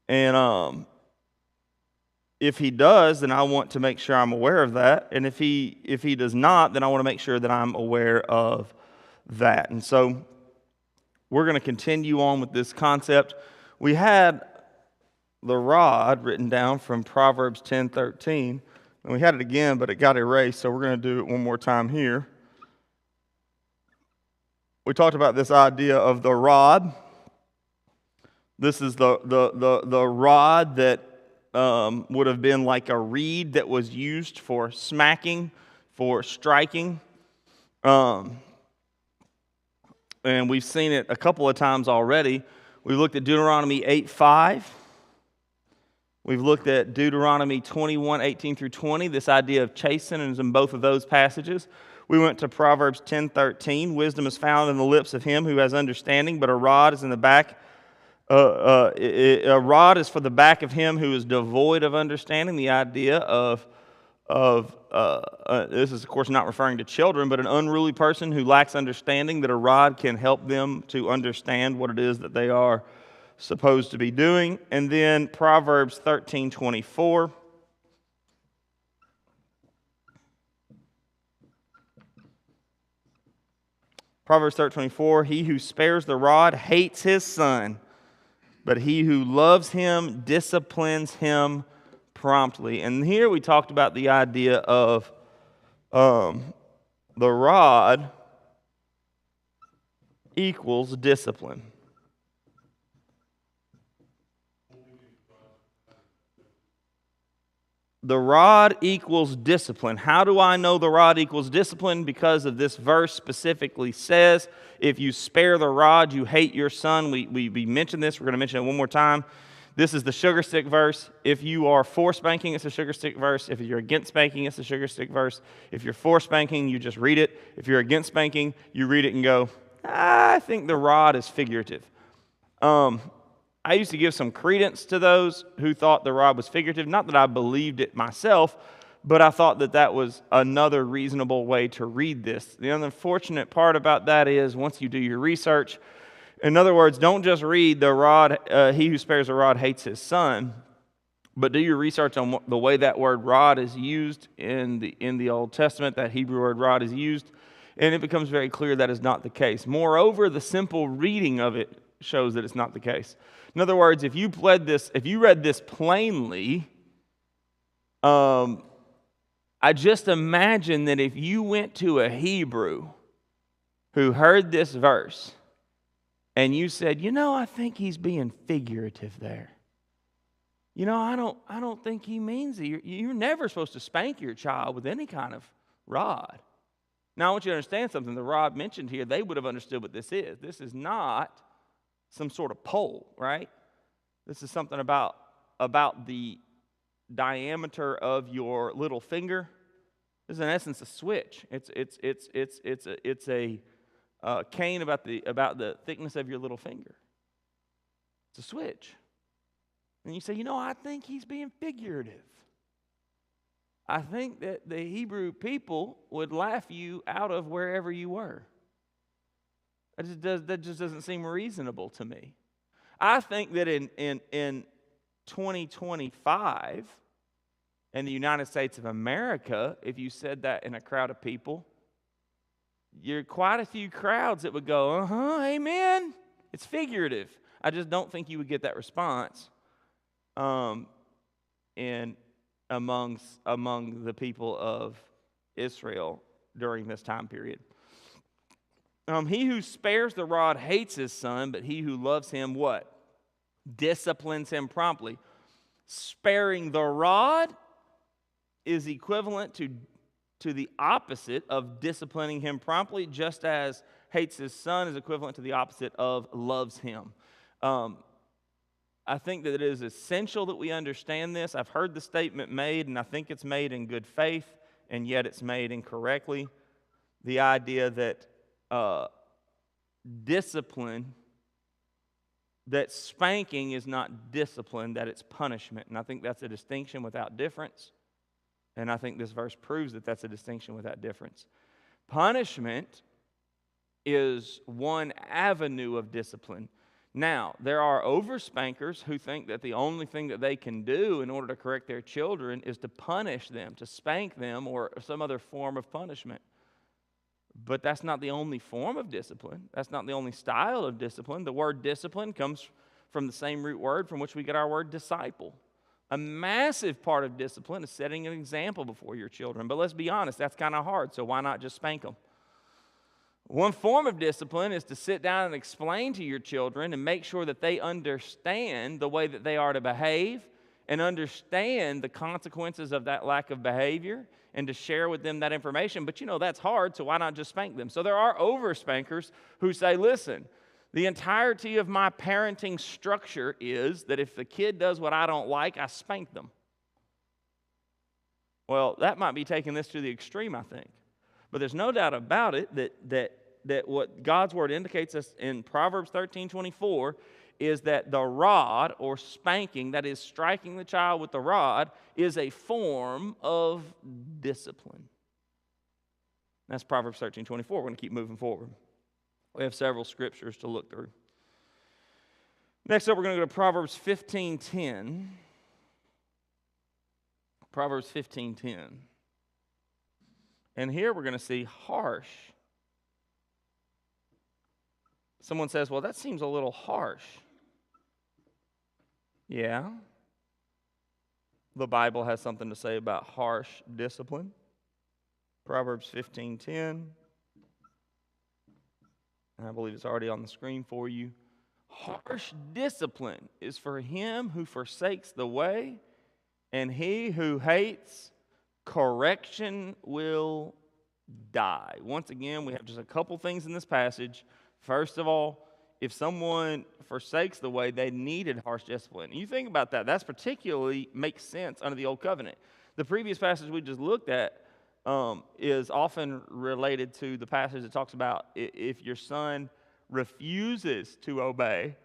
And if he does, then I want to make sure I'm aware of that. And if he does not, then I want to make sure that I'm aware of that. And so we're going to continue on with this concept. We had the rod written down from Proverbs 10:13, and we had it again, but it got erased, so we're going to do it one more time here. We talked about this idea of the rod. This is the rod that would have been like a reed that was used for smacking, for striking. And we've seen it a couple of times already. We looked at Deuteronomy 8:5. We've looked at Deuteronomy 21:18 through 20. This idea of chastening is in both of those passages. We went to Proverbs 10:13. Wisdom is found in the lips of him who has understanding, but a rod is in the back. A rod is for the back of him who is devoid of understanding. The idea of this is, of course, not referring to children, but an unruly person who lacks understanding, that a rod can help them to understand what it is that they are supposed to be doing. And then Proverbs 13:24. Proverbs 13:24, he who spares the rod hates his son, but he who loves him disciplines him promptly. And here we talked about the idea of the rod equals discipline. The rod equals discipline. How do I know the rod equals discipline? Because of this verse specifically says, if you spare the rod, you hate your son. We mentioned this. We're going to mention it one more time. This is the sugar stick verse. If you are for spanking, it's a sugar stick verse. If you're against spanking, it's a sugar stick verse. If you're for spanking, you just read it. If you're against spanking, you read it and go, I think the rod is figurative. I used to give some credence to those who thought the rod was figurative. Not that I believed it myself, but I thought that that was another reasonable way to read this. The unfortunate part about that is once you do your research, in other words, don't just read the rod, he who spares the rod hates his son, but do your research on the way that word rod is used in the Old Testament, that Hebrew word rod is used, and it becomes very clear that is not the case. Moreover, the simple reading of it shows that it's not the case. In other words, if you read this plainly, I just imagine that if you went to a Hebrew who heard this verse and you said, I think he's being figurative there. I don't think he means it. You're never supposed to spank your child with any kind of rod. Now, I want you to understand something. The rod mentioned here, they would have understood what this is. This is not some sort of pole, right? This is something about the diameter of your little finger. This is in essence a switch. It's a cane about the thickness of your little finger. It's a switch. And you say, I think he's being figurative. I think that the Hebrew people would laugh you out of wherever you were. That just doesn't seem reasonable to me. I think that in 2025, in the United States of America, if you said that in a crowd of people, you're quite a few crowds that would go, amen. It's figurative. I just don't think you would get that response among the people of Israel during this time period. He who spares the rod hates his son, but he who loves him, what? Disciplines him promptly. Sparing the rod is equivalent to the opposite of disciplining him promptly, just as hates his son is equivalent to the opposite of loves him. I think that it is essential that we understand this. I've heard the statement made, and I think it's made in good faith, and yet it's made incorrectly. The idea that discipline, that spanking is not discipline, that it's punishment. And I think that's a distinction without difference. And I think this verse proves that that's a distinction without difference. Punishment is one avenue of discipline. Now, there are overspankers who think that the only thing that they can do in order to correct their children is to punish them, to spank them, or some other form of punishment. But that's not the only form of discipline. That's not the only style of discipline. The word discipline comes from the same root word from which we get our word disciple. A massive part of discipline is setting an example before your children. But let's be honest, that's kind of hard, so why not just spank them? One form of discipline is to sit down and explain to your children and make sure that they understand the way that they are to behave and understand the consequences of that lack of behavior and to share with them that information. But that's hard, so why not just spank them? So there are overspankers who say, listen, the entirety of my parenting structure is that if the kid does what I don't like, I spank them. Well, that might be taking this to the extreme, I think. But there's no doubt about it that what God's word indicates us in Proverbs 13:24 is that the rod, or spanking, that is striking the child with the rod, is a form of discipline. That's Proverbs 13:24. We're going to keep moving forward. We have several scriptures to look through. Next up, we're going to go to Proverbs 15:10. Proverbs 15:10. And here we're going to see harsh. Someone says, well, that seems a little harsh. Yeah. The Bible has something to say about harsh discipline. Proverbs 15:10. And I believe it's already on the screen for you. Harsh discipline is for him who forsakes the way, and he who hates correction will die. Once again, we have just a couple things in this passage. First of all, if someone forsakes the way, they needed harsh discipline. And you think about that, that's particularly makes sense under the Old Covenant. The previous passage we just looked at is often related to the passage that talks about if your son refuses to obey,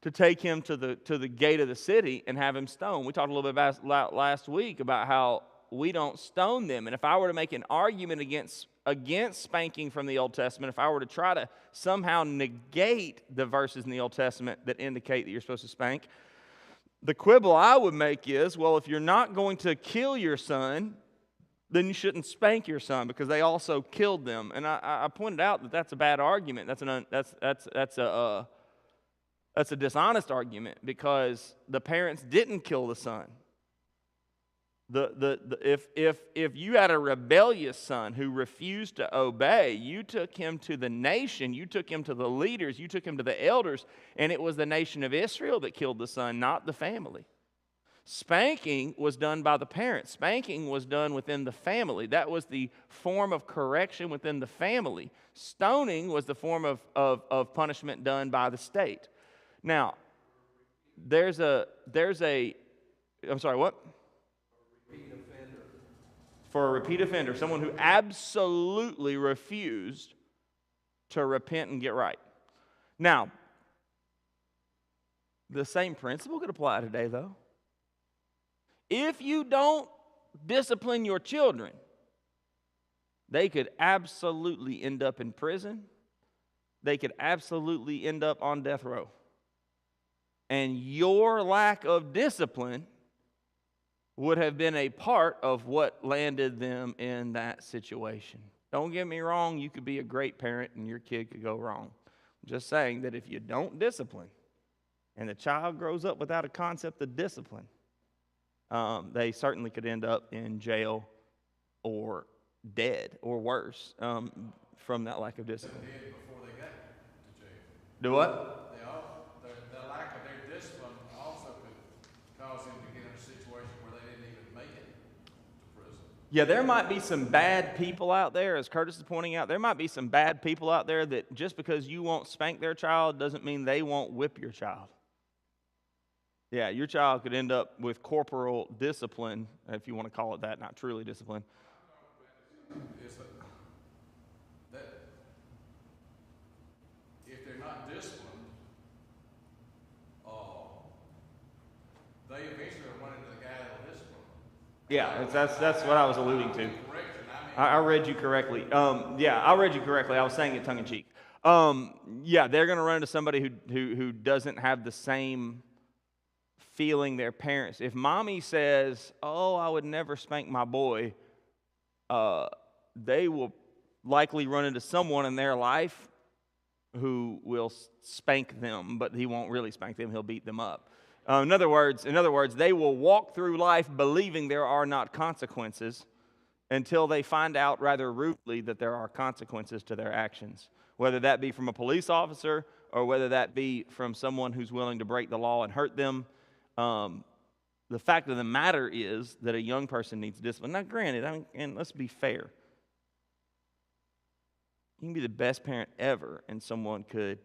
to take him to the gate of the city and have him stoned. We talked a little bit about last week about how we don't stone them. And if I were to make an argument against spanking from the Old Testament, if I were to try to somehow negate the verses in the Old Testament that indicate that you're supposed to spank, the quibble I would make is, well, if you're not going to kill your son, then you shouldn't spank your son because they also killed them. And I pointed out that that's a bad argument. That's a dishonest argument because the parents didn't kill the son. If you had a rebellious son who refused to obey, you took him to the nation, you took him to the leaders, you took him to the elders, and it was the nation of Israel that killed the son, not the family. Spanking was done by the parents. Spanking was done within the family. That was the form of correction within the family. Stoning was the form of punishment done by the state. Now, I'm sorry, what? For a repeat offender, someone who absolutely refused to repent and get right. Now, the same principle could apply today, though. If you don't discipline your children, they could absolutely end up in prison. They could absolutely end up on death row. And your lack of discipline would have been a part of what landed them in that situation. Don't get me wrong, you could be a great parent and your kid could go wrong. I'm just saying that if you don't discipline and the child grows up without a concept of discipline, they certainly could end up in jail or dead or worse from that lack of discipline. They did before they got to jail. Do what? The lack of their discipline also could cause them to get in a situation where they didn't even make it to prison. Yeah, there might be some bad people out there, as Curtis is pointing out. There might be some bad people out there that just because you won't spank their child doesn't mean they won't whip your child. Yeah, your child could end up with corporal discipline, if you want to call it that, not truly discipline. That if they're not disciplined, they eventually run into the guy that'll discipline. Yeah, that's what I was alluding to. I read you correctly. I read you correctly. I was saying it tongue in cheek. Yeah, they're going to run into somebody who doesn't have the same feeling their parents. If mommy says, "Oh, I would never spank my boy," they will likely run into someone in their life who will spank them, but he won't really spank them. He'll beat them up. In other words, they will walk through life believing there are not consequences until they find out rather rudely that there are consequences to their actions, whether that be from a police officer or whether that be from someone who's willing to break the law and hurt them. The fact of the matter is that a young person needs discipline. Now, granted, and let's be fair, you can be the best parent ever and someone could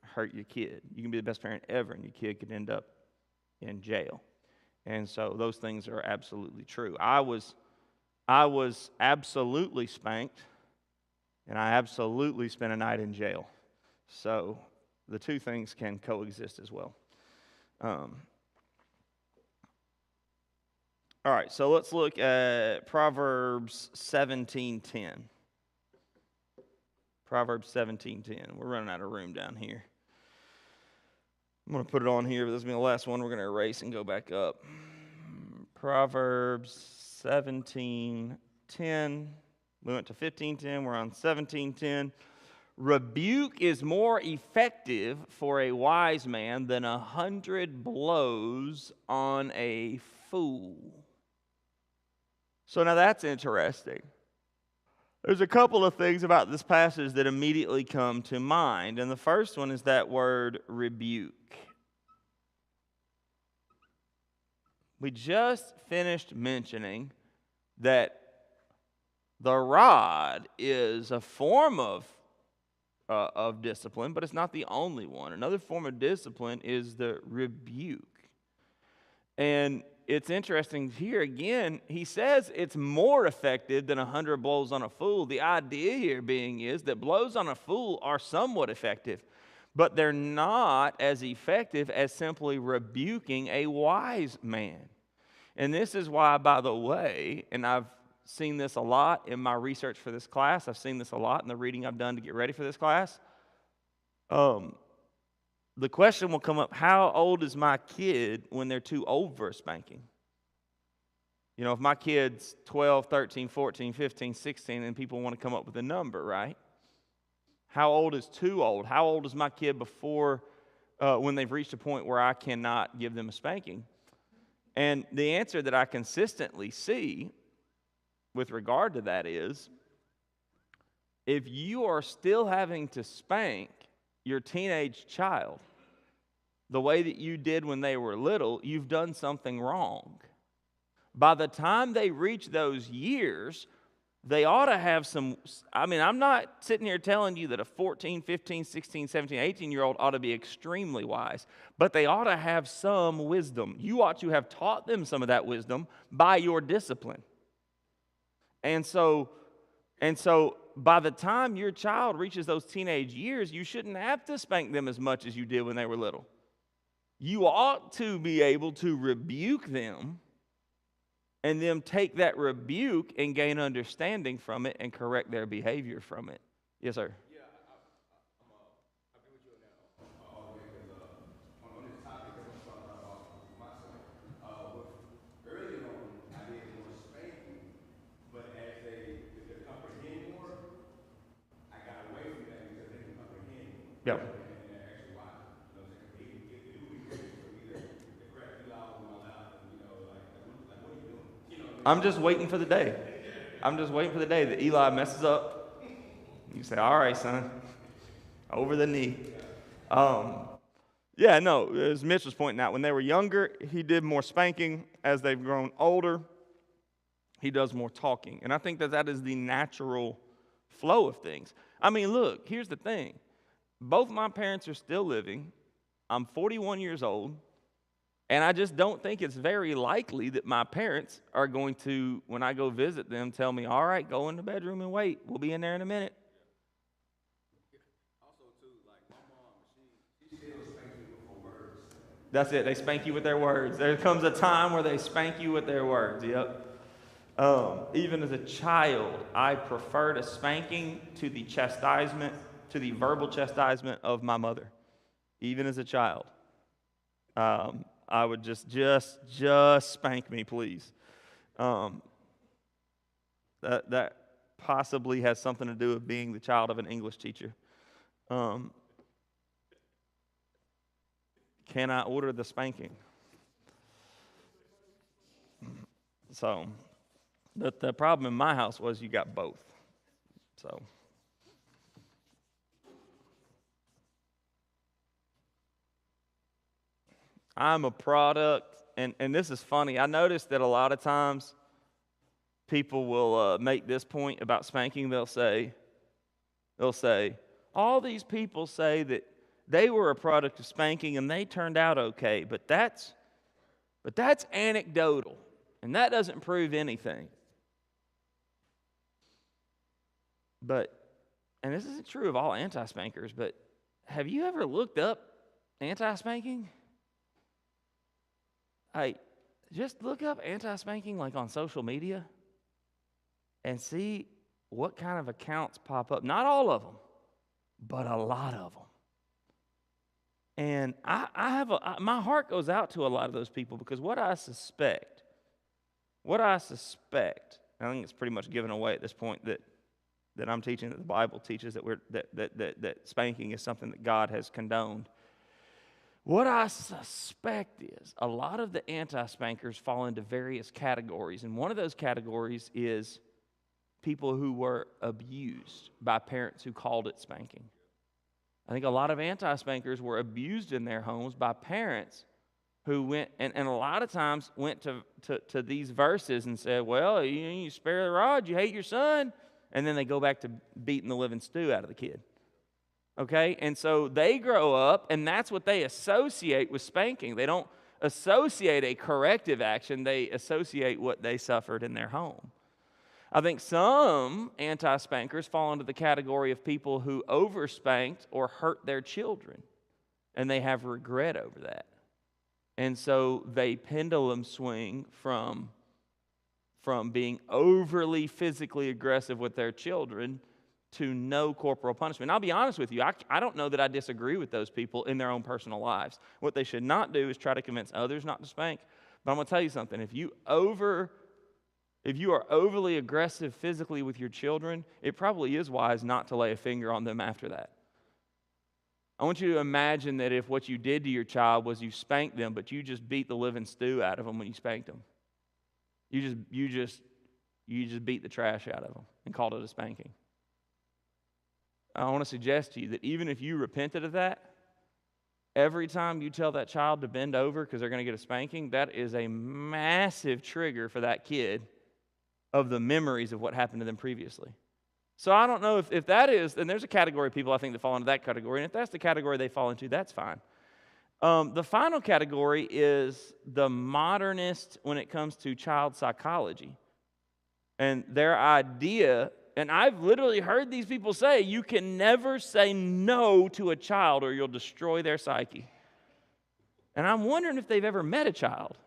hurt your kid. You can be the best parent ever and your kid could end up in jail. And so those things are absolutely true. I was absolutely spanked, and I absolutely spent a night in jail. So the two things can coexist as well. All right, so let's look at Proverbs 17:10. Proverbs 17:10. We're running out of room down here. I'm going to put it on here, but this is going to be the last one. We're going to erase and go back up. Proverbs 17:10. We went to 15:10. We're on 17:10. Rebuke is more effective for a wise man than 100 blows on a fool. So now that's interesting. There's a couple of things about this passage that immediately come to mind, and the first one is that word rebuke. We just finished mentioning that the rod is a form of discipline, but it's not the only one. Another form of discipline is the rebuke. And it's interesting here again, he says it's more effective than 100 blows on a fool. The idea here being is that blows on a fool are somewhat effective, but they're not as effective as simply rebuking a wise man. And this is why, by the way, and I've seen this a lot in my research for this class, I've seen this a lot in the reading I've done to get ready for this class. The question will come up, how old is my kid when they're too old for a spanking? You know, if my kid's 12, 13, 14, 15, 16, then people want to come up with a number, right? How old is too old? How old is my kid before, when they've reached a point where I cannot give them a spanking? And the answer that I consistently see with regard to that is, if you are still having to spank your teenage child the way that you did when they were little, you've done something wrong. By the time they reach those years, they ought to have some, I'm not sitting here telling you that a 14, 15, 16, 17, 18-year-old ought to be extremely wise, but they ought to have some wisdom. You ought to have taught them some of that wisdom by your discipline. And so by the time your child reaches those teenage years, you shouldn't have to spank them as much as you did when they were little. You ought to be able to rebuke them and then take that rebuke and gain understanding from it and correct their behavior from it. Yes, sir? Yeah, I agree with you on that. Because on this topic, I'm talking about my son. Early on, I didn't want to spank him, but as they comprehend more, I got away from that because they can comprehend more. Yep. And that's actually why. You know what I'm saying? It would be great for me to crack you out with my mouth and, like what are you doing? I'm just waiting for the day. I'm just waiting for the day that Eli messes up. You say, all right, son, over the knee. Yeah, no, as Mitch was pointing out, when they were younger, he did more spanking. As they've grown older, he does more talking. And I think that is the natural flow of things. Look, here's the thing. Both my parents are still living. I'm 41 years old. And I just don't think it's very likely that my parents are going to, when I go visit them, tell me, all right, go in the bedroom and wait. We'll be in there in a minute. Also, too, like my mom, she still spanks me with her words. That's it. They spank you with their words. There comes a time where they spank you with their words. Yep. Even as a child, I preferred a spanking to the chastisement to the verbal chastisement of my mother, even as a child. I would just spank me, please. That possibly has something to do with being the child of an English teacher. Can I order the spanking? So, the problem in my house was you got both. So, I'm a product, and this is funny. I noticed that a lot of times people will make this point about spanking. They'll say, all these people say that they were a product of spanking and they turned out okay, but that's anecdotal, and that doesn't prove anything. But, and this isn't true of all anti-spankers, but have you ever looked up anti-spanking? Hey, just look up anti-spanking like on social media and see what kind of accounts pop up. Not all of them, but a lot of them. And my heart goes out to a lot of those people, because what I suspect, I think it's pretty much given away at this point that I'm teaching, that the Bible teaches that spanking is something that God has condoned. What I suspect is a lot of the anti-spankers fall into various categories, and one of those categories is people who were abused by parents who called it spanking. I think a lot of anti-spankers were abused in their homes by parents who went, and a lot of times went to these verses and said, well, you spare the rod, you hate your son, and then they go back to beating the living stew out of the kid. Okay? And so they grow up, and that's what they associate with spanking. They don't associate a corrective action, they associate what they suffered in their home. I think some anti-spankers fall into the category of people who overspanked or hurt their children, and they have regret over that. And so they pendulum swing from being overly physically aggressive with their children to no corporal punishment. And I'll be honest with you, I don't know that I disagree with those people in their own personal lives. What they should not do is try to convince others not to spank. But I'm going to tell you something. If you are overly aggressive physically with your children, it probably is wise not to lay a finger on them after that. I want you to imagine that if what you did to your child was you spanked them, but you just beat the living stew out of them when you spanked them. You just beat the trash out of them and called it a spanking. I want to suggest to you that even if you repented of that, every time you tell that child to bend over because they're going to get a spanking, that is a massive trigger for that kid of the memories of what happened to them previously. So I don't know if that is, and there's a category of people I think that fall into that category, and if that's the category they fall into, that's fine. The final category is the modernist when it comes to child psychology. And their idea, and I've literally heard these people say, you can never say no to a child or you'll destroy their psyche. And I'm wondering if they've ever met a child.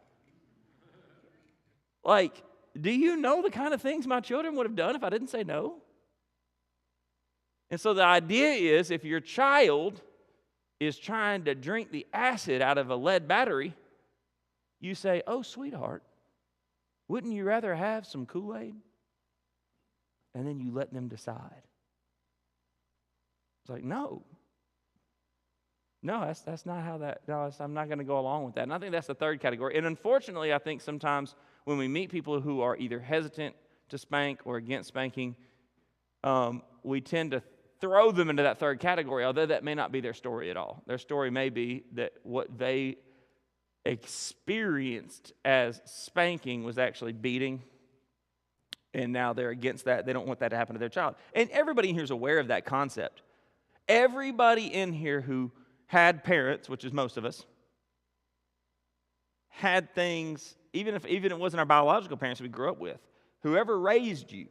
Like, do you know the kind of things my children would have done if I didn't say no? And so the idea is if your child is trying to drink the acid out of a lead battery, you say, oh, sweetheart, wouldn't you rather have some Kool-Aid? And then you let them decide. It's like, no, that's not how that, no, I'm not going to go along with that. And I think that's the third category. And unfortunately, I think sometimes when we meet people who are either hesitant to spank or against spanking, we tend to throw them into that third category, although that may not be their story at all. Their story may be that what they experienced as spanking was actually beating, and now they're against that. They don't want that to happen to their child. And everybody in here is aware of that concept. Everybody in here who had parents, which is most of us, had things, even if it wasn't our biological parents we grew up with, whoever raised you,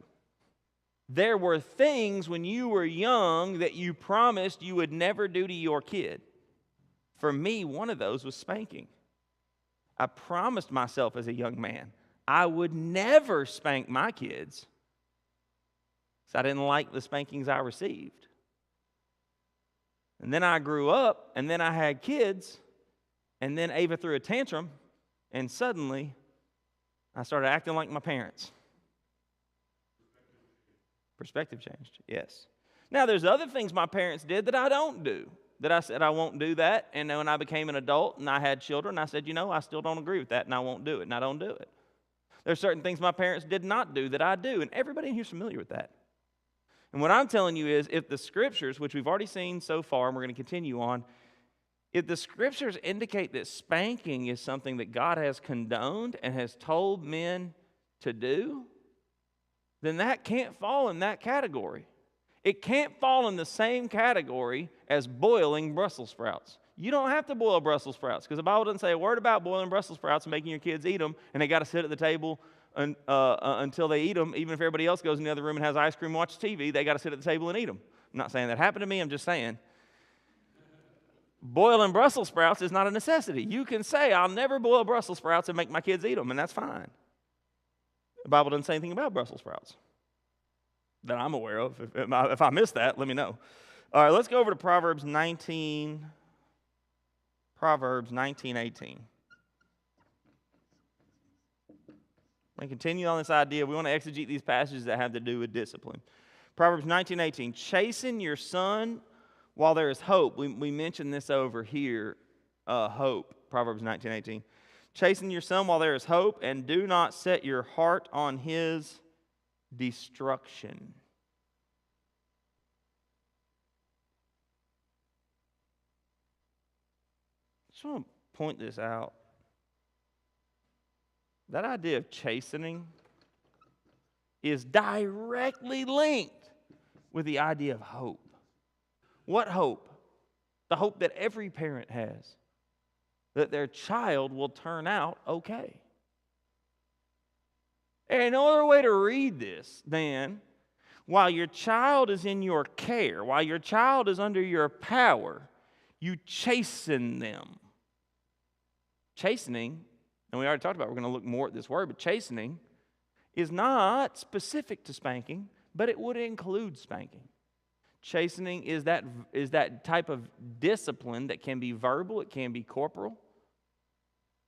there were things when you were young that you promised you would never do to your kid. For me, one of those was spanking. I promised myself as a young man I would never spank my kids because I didn't like the spankings I received. And then I grew up, and then I had kids, and then Ava threw a tantrum, and suddenly I started acting like my parents. Perspective changed, yes. Now, there's other things my parents did that I don't do, that I said I won't do that, and then when I became an adult and I had children, I said, I still don't agree with that, and I won't do it, and I don't do it. There's certain things my parents did not do that I do, and everybody in here is familiar with that. And what I'm telling you is, if the Scriptures, which we've already seen so far, and we're going to continue on, if the Scriptures indicate that spanking is something that God has condoned and has told men to do, then that can't fall in that category. It can't fall in the same category as boiling Brussels sprouts. You don't have to boil Brussels sprouts, because the Bible doesn't say a word about boiling Brussels sprouts and making your kids eat them, and they got to sit at the table until they eat them. Even if everybody else goes in the other room and has ice cream and watches TV, they got to sit at the table and eat them. I'm not saying that happened to me, I'm just saying. Boiling Brussels sprouts is not a necessity. You can say, I'll never boil Brussels sprouts and make my kids eat them, and that's fine. The Bible doesn't say anything about Brussels sprouts that I'm aware of. If I missed that, let me know. All right, let's go over to Proverbs 19:18. We continue on this idea. We want to exegete these passages that have to do with discipline. Proverbs 19:18. Chasten your son while there is hope. We mentioned this over here, hope. Proverbs 19:18. Chasten your son while there is hope, and do not set your heart on his destruction. I just want to point this out. That idea of chastening is directly linked with the idea of hope. What hope? The hope that every parent has, that their child will turn out okay. And no other way to read this than, while your child is in your care, while your child is under your power, you chasten them. Chastening, and we already talked about, we're going to look more at this word, but chastening is not specific to spanking, but it would include spanking. Chastening is that type of discipline that can be verbal, it can be corporal.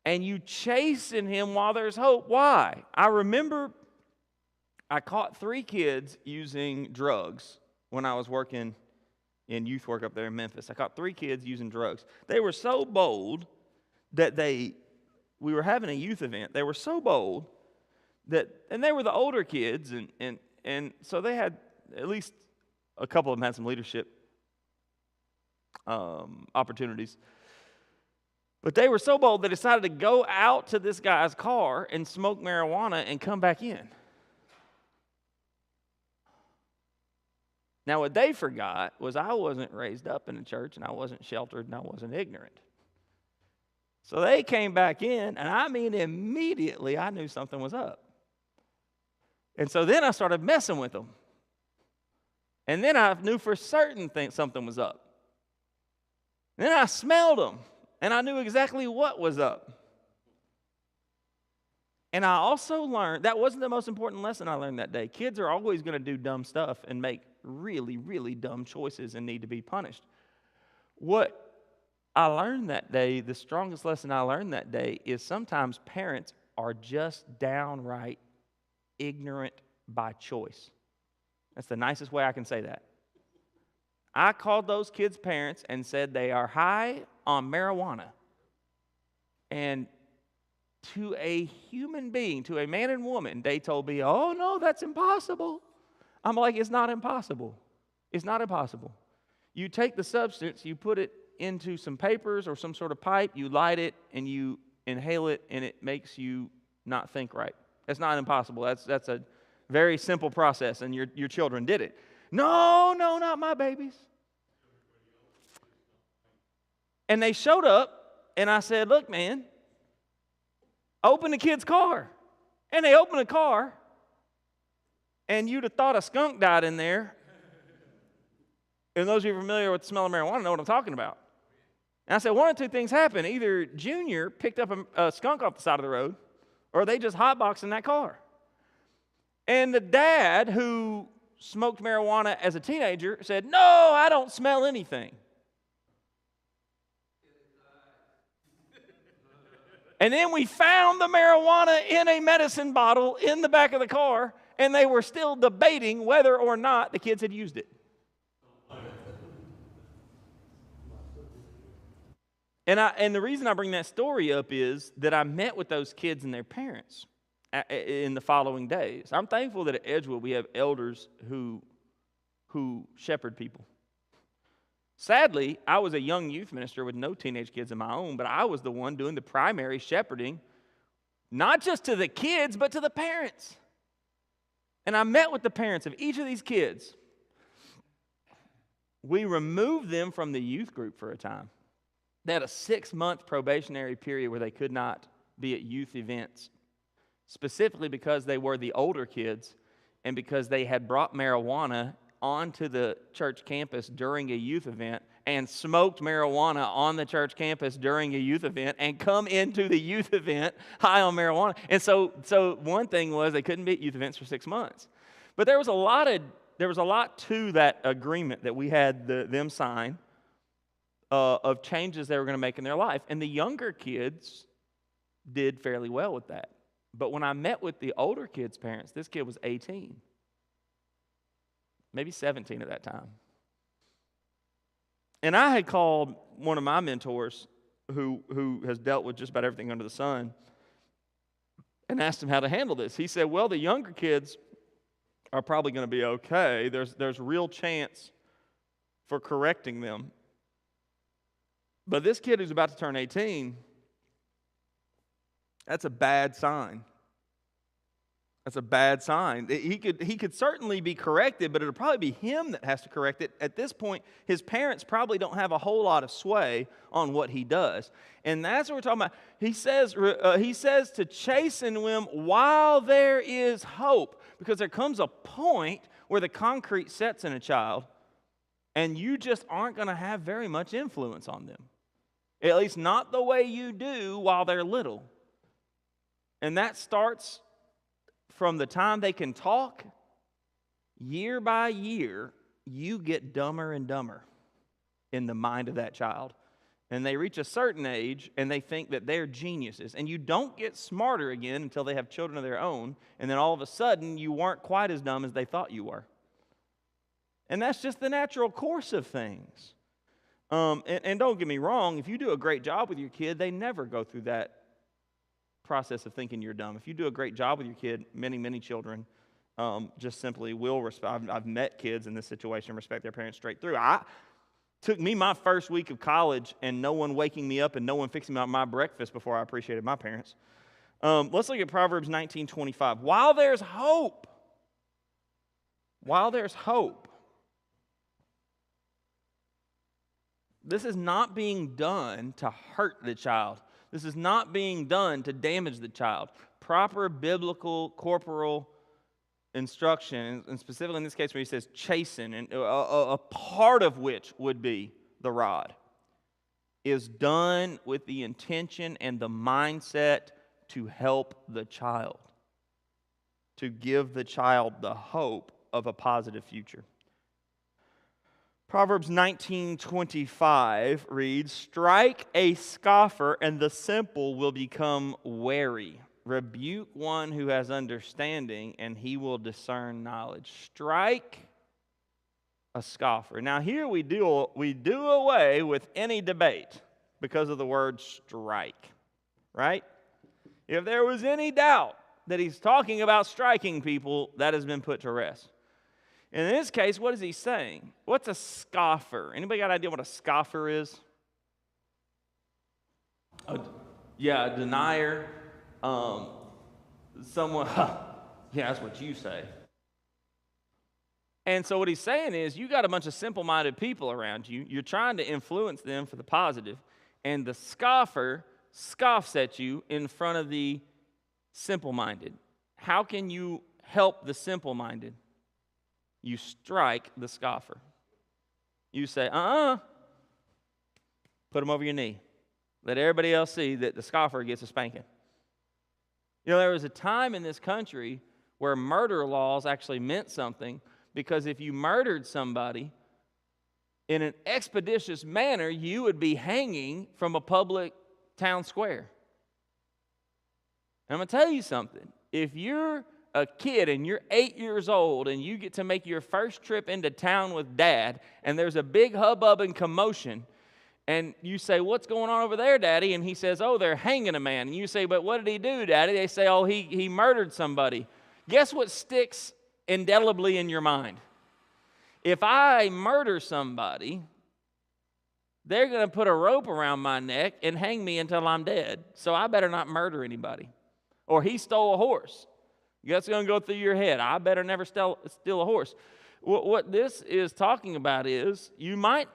And you chasten him while there's hope. Why? I remember I caught 3 kids using drugs when I was working in youth work up there in Memphis. I caught 3 kids using drugs. They were so bold that we were having a youth event. They were so bold and they were the older kids, and so they had, at least a couple of them had some leadership opportunities. But they were so bold, they decided to go out to this guy's car and smoke marijuana and come back in. Now, what they forgot was I wasn't raised up in the church, and I wasn't sheltered, and I wasn't ignorant. So they came back in, and I mean immediately I knew something was up. And so then I started messing with them. And then I knew for certain something was up. And then I smelled them. And I knew exactly what was up. And I also learned, that wasn't the most important lesson I learned that day. Kids are always going to do dumb stuff and make really, really dumb choices and need to be punished. What I learned that day, the strongest lesson I learned that day, is sometimes parents are just downright ignorant by choice. That's the nicest way I can say that. I called those kids' parents and said they are high on marijuana. And to a human being, to a man and woman, they told me, oh, no, that's impossible. I'm like, it's not impossible. It's not impossible. You take the substance, you put it into some papers or some sort of pipe, you light it, and you inhale it, and it makes you not think right. That's not impossible. That's a very simple process, and your children did it. No, not my babies. And they showed up, and I said, look, man, open the kid's car. And they opened the car, and you'd have thought a skunk died in there. And those of you familiar with the smell of marijuana know what I'm talking about. And I said, one of 2 things happened. Either Junior picked up a skunk off the side of the road, or they just hotboxed in that car. And the dad, who smoked marijuana as a teenager, said, no, I don't smell anything. And then we found the marijuana in a medicine bottle in the back of the car, and they were still debating whether or not the kids had used it. And the reason I bring that story up is that I met with those kids and their parents in the following days. I'm thankful that at Edgewood we have elders who shepherd people. Sadly, I was a young youth minister with no teenage kids of my own, but I was the one doing the primary shepherding, not just to the kids, but to the parents. And I met with the parents of each of these kids. We removed them from the youth group for a time. They had a 6-month probationary period where they could not be at youth events, specifically because they were the older kids and because they had brought marijuana onto the church campus during a youth event and smoked marijuana on the church campus during a youth event and come into the youth event high on marijuana. And so one thing was they couldn't be at youth events for 6 months. But there was a lot to that agreement that we had them sign of changes they were going to make in their life. And the younger kids did fairly well with that. But when I met with the older kids' parents, this kid was 18, maybe 17 at that time. And I had called one of my mentors who has dealt with just about everything under the sun and asked him how to handle this. He said, well, the younger kids are probably going to be okay. There's real chance for correcting them. But this kid who's about to turn 18, that's a bad sign. That's a bad sign. He could certainly be corrected, but it'll probably be him that has to correct it. At this point, his parents probably don't have a whole lot of sway on what he does. And that's what we're talking about. He says to chasten them while there is hope, because there comes a point where the concrete sets in a child, and you just aren't going to have very much influence on them. At least not the way you do while they're little. And that starts from the time they can talk. Year by year, you get dumber and dumber in the mind of that child. And they reach a certain age, and they think that they're geniuses. And you don't get smarter again until they have children of their own, and then all of a sudden, you weren't quite as dumb as they thought you were. And that's just the natural course of things. And don't get me wrong, if you do a great job with your kid, they never go through that process of thinking you're dumb. If you do a great job with your kid, many children just simply will respect. I've met kids in this situation respect their parents straight through. Took me my first week of college and no one waking me up and no one fixing out my breakfast before I appreciated my parents. Let's look at Proverbs 19:25. While there's hope, this is not being done to hurt the child. This is not being done to damage the child. Proper biblical corporal instruction, and specifically in this case where he says chasten, and a part of which would be the rod, is done with the intention and the mindset to help the child, to give the child the hope of a positive future. Proverbs 19:25 reads, strike a scoffer and the simple will become wary. Rebuke one who has understanding and he will discern knowledge. Strike a scoffer. Now here we do away with any debate because of the word strike, right? If there was any doubt that he's talking about striking people, that has been put to rest. In this case, what is he saying? What's a scoffer? Anybody got an idea what a scoffer is? A denier. Someone, yeah, that's what you say. And so what he's saying is you got a bunch of simple-minded people around you. You're trying to influence them for the positive. And the scoffer scoffs at you in front of the simple-minded. How can you help the simple-minded? You strike the scoffer. You say, put him over your knee. Let everybody else see that the scoffer gets a spanking. You know, there was a time in this country where murder laws actually meant something, because if you murdered somebody in an expeditious manner, you would be hanging from a public town square. And I'm going to tell you something. If you're a kid and you're 8 years old and you get to make your first trip into town with Dad and there's a big hubbub and commotion, and you say, "What's going on over there, Daddy?" And he says, "Oh, they're hanging a man." And you say, "But what did he do, Daddy?" They say, "Oh, he murdered somebody." Guess what sticks indelibly in your mind? If I murder somebody, they're going to put a rope around my neck and hang me until I'm dead. So I better not murder anybody. Or he stole a horse. That's going to go through your head. I better never steal a horse. What this is talking about is you might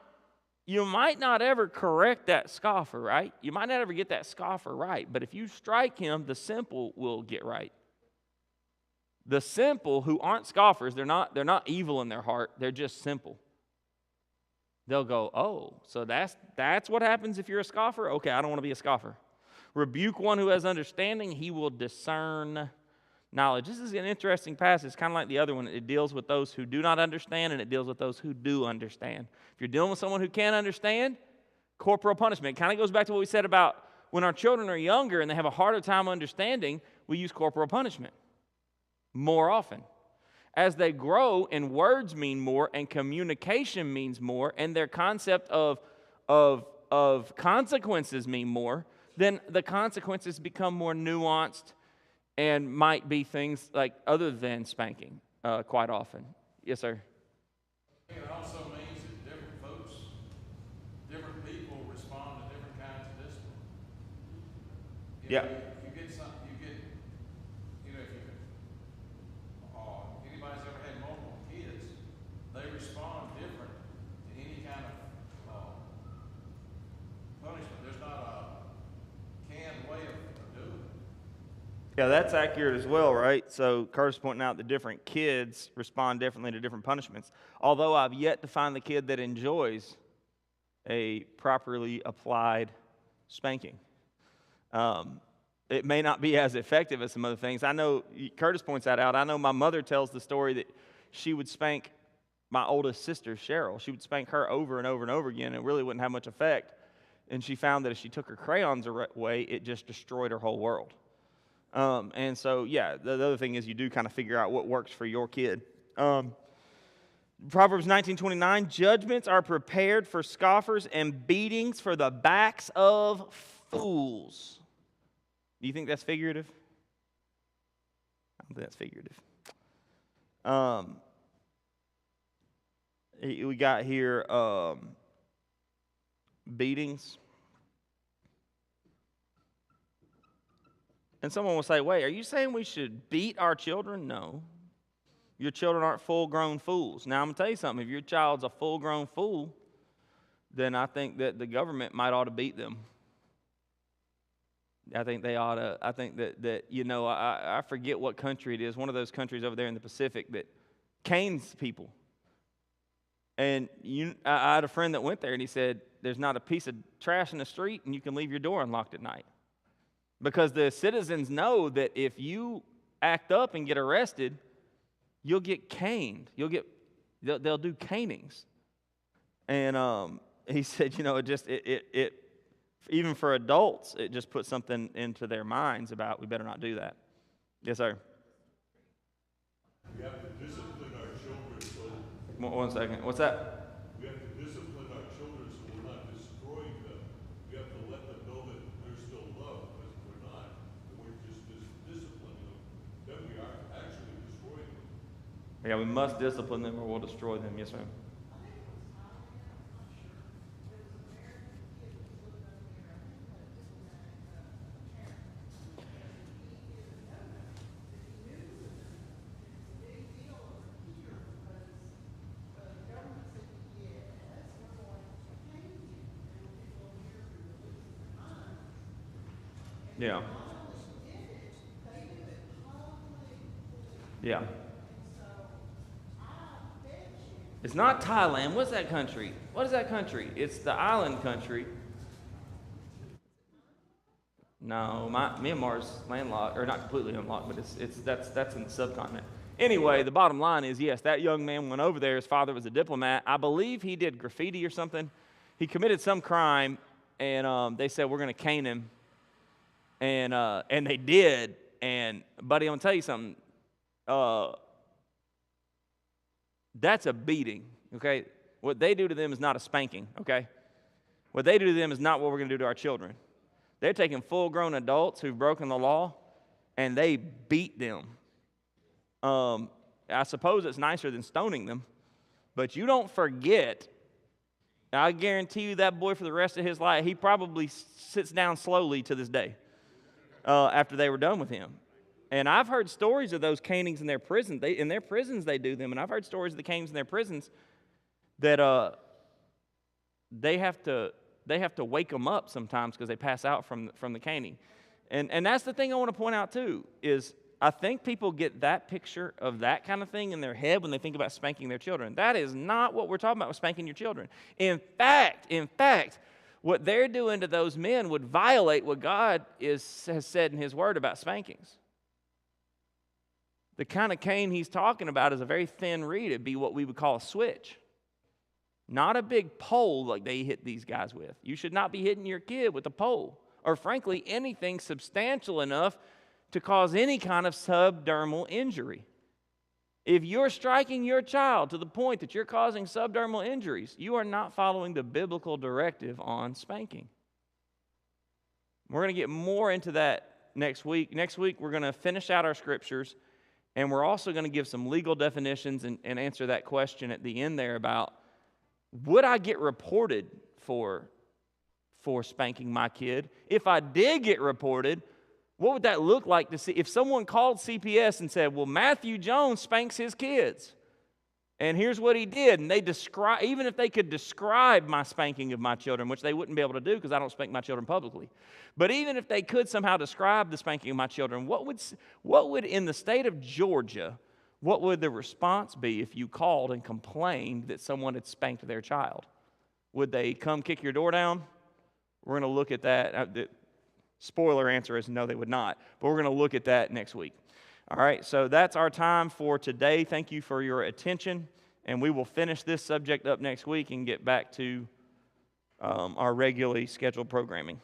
not ever correct that scoffer, right? You might not ever get that scoffer right. But if you strike him, the simple will get right. The simple who aren't scoffers, they're not evil in their heart. They're just simple. They'll go, "Oh, so that's what happens if you're a scoffer? Okay, I don't want to be a scoffer." Rebuke one who has understanding, he will discern knowledge. This is an interesting passage, kind of like the other one. It deals with those who do not understand, and it deals with those who do understand. If you're dealing with someone who can't understand, corporal punishment. It kind of goes back to what we said about when our children are younger and they have a harder time understanding, we use corporal punishment more often. As they grow and words mean more and communication means more and their concept of consequences mean more, then the consequences become more nuanced and might be things like other than spanking quite often. Yes, sir? It also means that different folks, different people respond to different kinds of discipline. Yeah. You get some, if anybody's ever had multiple kids, they respond different to any kind of punishment. There's not a canned way of doing it. Yeah, that's accurate as well, right? So Curtis is pointing out that different kids respond differently to different punishments. Although I've yet to find the kid that enjoys a properly applied spanking. It may not be as effective as some other things. I know, Curtis points that out. I know my mother tells the story that she would spank my oldest sister, Cheryl. She would spank her over and over and over again, and it really wouldn't have much effect. And she found that if she took her crayons away, it just destroyed her whole world. And so, yeah, the other thing is you do kind of figure out what works for your kid. Proverbs 19:29, judgments are prepared for scoffers and beatings for the backs of fools. Do you think that's figurative? I don't think that's figurative. We got here beatings. And someone will say, "Wait, are you saying we should beat our children?" No. Your children aren't full-grown fools. Now, I'm going to tell you something. If your child's a full-grown fool, then I think that the government might ought to beat them. I think they ought to. I think that I forget what country it is. One of those countries over there in the Pacific that canes people. And I had a friend that went there, and he said, "There's not a piece of trash in the street, and you can leave your door unlocked at night." Because the citizens know that if you act up and get arrested, you'll get caned. They'll do canings. And he said, it even for adults, it just puts something into their minds about we better not do that. Yes, sir. We have to discipline our children so One second. What's that? we have to discipline our children so we're not destroying them. We have to let them know that they're still loved, because if we're not, and we're just disciplining them, then we are actually destroying them. Yeah, we must discipline them or we'll destroy them. Yes, ma'am. Yeah. Yeah. It's not Thailand. What's that country? What is that country? It's the island country. No, Myanmar's landlocked, or not completely unlocked, but that's in the subcontinent. Anyway, the bottom line is, yes, that young man went over there. His father was a diplomat. I believe he did graffiti or something. He committed some crime, and they said, "We're going to cane him." And they did. And buddy, I'm gonna tell you something. That's a beating. Okay, what they do to them is not a spanking. Okay, what they do to them is not what we're gonna do to our children. They're taking full-grown adults who've broken the law, and they beat them. I suppose it's nicer than stoning them, but you don't forget. I guarantee you that boy for the rest of his life, he probably sits down slowly to this day after they were done with him. And I've heard stories of those canings in their prison. In their prisons, they do them. And I've heard stories of the canings in their prisons that they have to wake them up sometimes because they pass out from the caning. And that's the thing I want to point out too, is I think people get that picture of that kind of thing in their head when they think about spanking their children. That is not what we're talking about with spanking your children. In fact, what they're doing to those men would violate what God has said in His Word about spankings. The kind of cane He's talking about is a very thin reed. It'd be what we would call a switch. Not a big pole like they hit these guys with. You should not be hitting your kid with a pole, or frankly, anything substantial enough to cause any kind of subdermal injury. If you're striking your child to the point that you're causing subdermal injuries, you are not following the biblical directive on spanking. We're going to get more into that next week. Next week, we're going to finish out our scriptures, and we're also going to give some legal definitions and answer that question at the end there about, would I get reported for spanking my kid? If I did get reported, what would that look like to see? If someone called CPS and said, well, Matthew Jones spanks his kids, and here's what he did, and they describe, even if they could describe my spanking of my children, which they wouldn't be able to do because I don't spank my children publicly, but even if they could somehow describe the spanking of my children, what would in the state of Georgia, what would the response be if you called and complained that someone had spanked their child? Would they come kick your door down? We're going to look at that. The spoiler answer is no, they would not. But we're going to look at that next week. All right, so that's our time for today. Thank you for your attention. And we will finish this subject up next week and get back to our regularly scheduled programming.